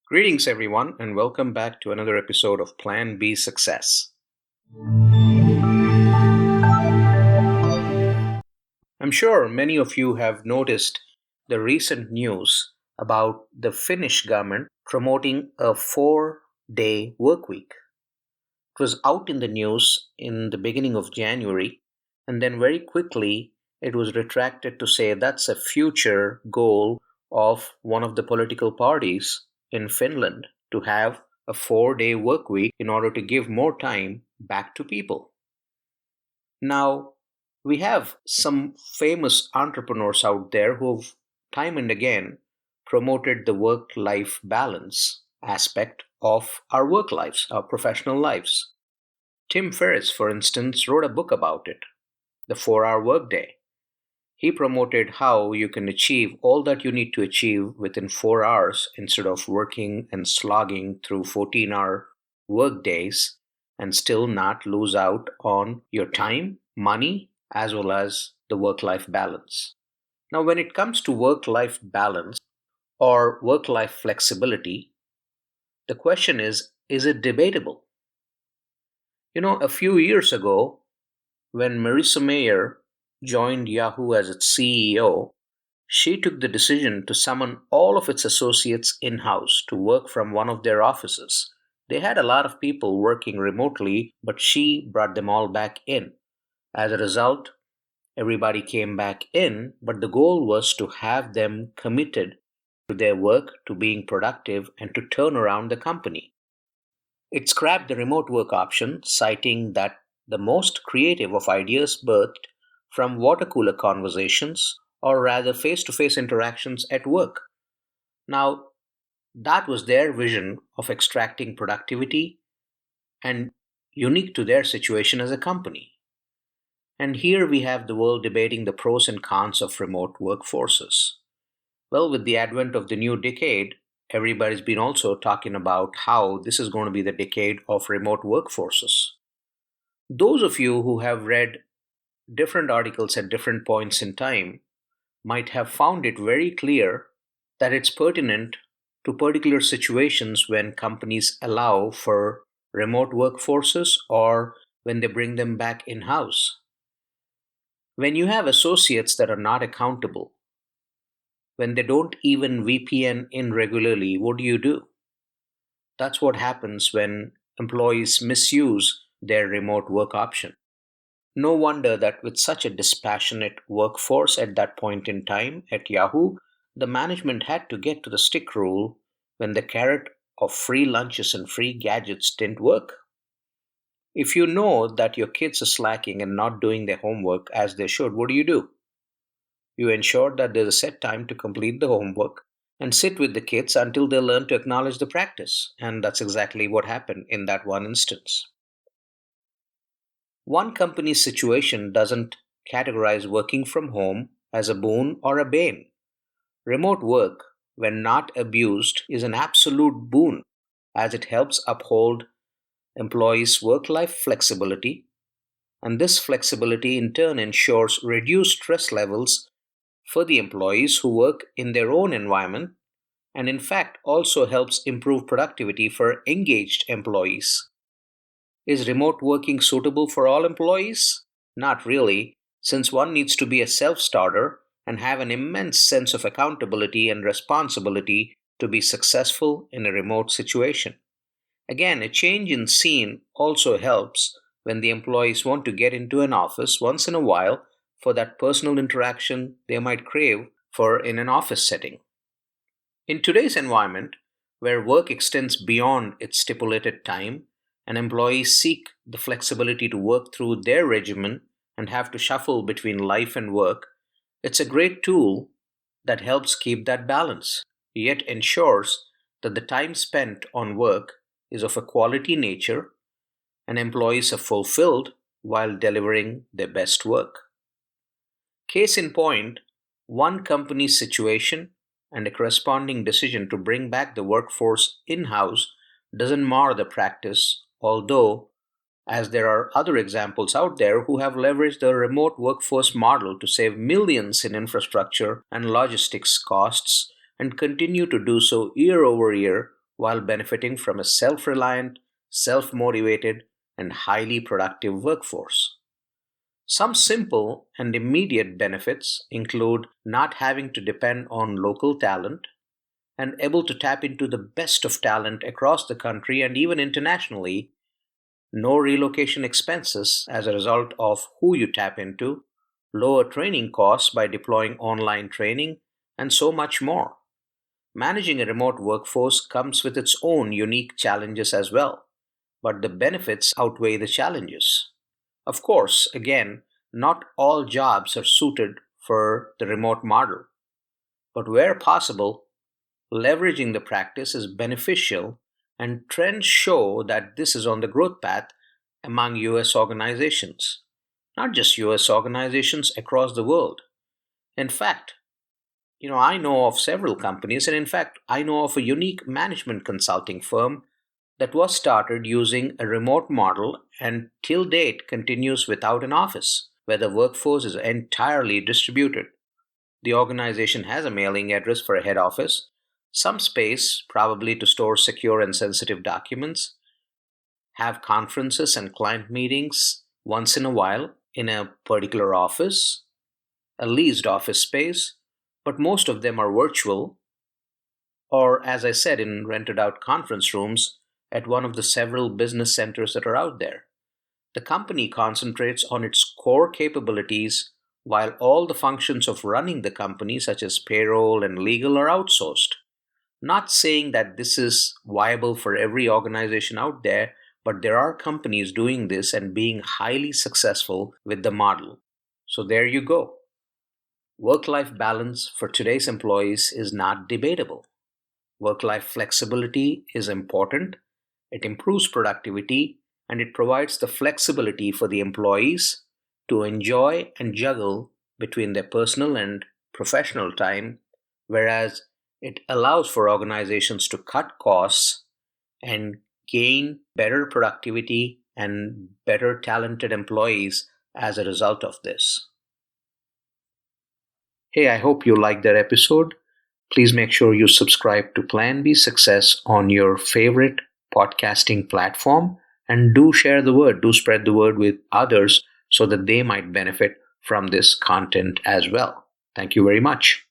Greetings, everyone, and welcome back to another episode of Plan B Success. I'm sure many of you have noticed the recent news about the Finnish government promoting a 4-day work week. It was out in the news in the beginning of January, and then very quickly it was retracted to say that's a future goal of one of the political parties in Finland to have a 4-day work week in order to give more time back to people. Now, we have some famous entrepreneurs out there who've time and again promoted the work life balance aspect of our work lives, our professional lives. Tim Ferriss, for instance, wrote a book about it, The 4-Hour Workday. He promoted how you can achieve all that you need to achieve within 4 hours instead of working and slogging through 14-hour work days and still not lose out on your time, money, as well as the work-life balance. Now, when it comes to work-life balance or work-life flexibility, the question is it debatable? A few years ago, when Marissa Mayer joined Yahoo as its CEO, she took the decision to summon all of its associates in-house to work from one of their offices. They had a lot of people working remotely, but she brought them all back in. As a result, everybody came back in, but the goal was to have them committed to their work, to being productive, and to turn around the company. It scrapped the remote work option, citing that the most creative of ideas birthed from water cooler conversations, or rather face to face interactions at work. Now, that was their vision of extracting productivity and unique to their situation as a company. And here we have the world debating the pros and cons of remote workforces. Well, with the advent of the new decade, everybody's been also talking about how this is going to be the decade of remote workforces. Those of you who have read different articles at different points in time might have found it very clear that it's pertinent to particular situations when companies allow for remote workforces or when they bring them back in house. When you have associates that are not accountable, when they don't even VPN in regularly, what do? That's what happens when employees misuse their remote work option. No wonder that with such a dispassionate workforce at that point in time at Yahoo, the management had to get to the stick rule when the carrot of free lunches and free gadgets didn't work. If you know that your kids are slacking and not doing their homework as they should, what do? You ensure that there's a set time to complete the homework and sit with the kids until they learn to acknowledge the practice. And that's exactly what happened in that one instance. One company's situation doesn't categorize working from home as a boon or a bane. Remote work, when not abused, is an absolute boon as it helps uphold employees' work-life flexibility, and this flexibility in turn ensures reduced stress levels for the employees who work in their own environment, and in fact also helps improve productivity for engaged employees. Is remote working suitable for all employees? Not really, since one needs to be a self-starter and have an immense sense of accountability and responsibility to be successful in a remote situation. Again, a change in scene also helps when the employees want to get into an office once in a while for that personal interaction they might crave for in an office setting. In today's environment, where work extends beyond its stipulated time, and employees seek the flexibility to work through their regimen and have to shuffle between life and work, it's a great tool that helps keep that balance, yet ensures that the time spent on work is of a quality nature and employees are fulfilled while delivering their best work. Case in point, one company's situation and a corresponding decision to bring back the workforce in-house doesn't mar the practice, although, as there are other examples out there who have leveraged the remote workforce model to save millions in infrastructure and logistics costs and continue to do so year over year while benefiting from a self reliant, self motivated, and highly productive workforce. Some simple and immediate benefits include not having to depend on local talent and able to tap into the best of talent across the country and even internationally, no relocation expenses as a result of who you tap into, lower training costs by deploying online training, and so much more. Managing a remote workforce comes with its own unique challenges as well, but the benefits outweigh the challenges. Of course, again, not all jobs are suited for the remote model, but where possible, leveraging the practice is beneficial, and trends show that this is on the growth path among US organizations, not just US organizations across the world. In fact, I know of several companies, and in fact, I know of a unique management consulting firm that was started using a remote model and till date continues without an office, where the workforce is entirely distributed. The organization has a mailing address for a head office, some space, probably to store secure and sensitive documents, have conferences and client meetings once in a while in a particular office, a leased office space, but most of them are virtual or, as I said, in rented out conference rooms at one of the several business centers that are out there. The company concentrates on its core capabilities while all the functions of running the company, such as payroll and legal, are outsourced. Not saying that this is viable for every organization out there, but there are companies doing this and being highly successful with the model. So there you go. Work life balance for today's employees is not debatable. Work life flexibility is important, it improves productivity, and it provides the flexibility for the employees to enjoy and juggle between their personal and professional time, whereas it allows for organizations to cut costs and gain better productivity and better talented employees as a result of this. Hey, I hope you liked that episode. Please make sure you subscribe to Plan B Success on your favorite podcasting platform and do share the word, do spread the word with others so that they might benefit from this content as well. Thank you very much.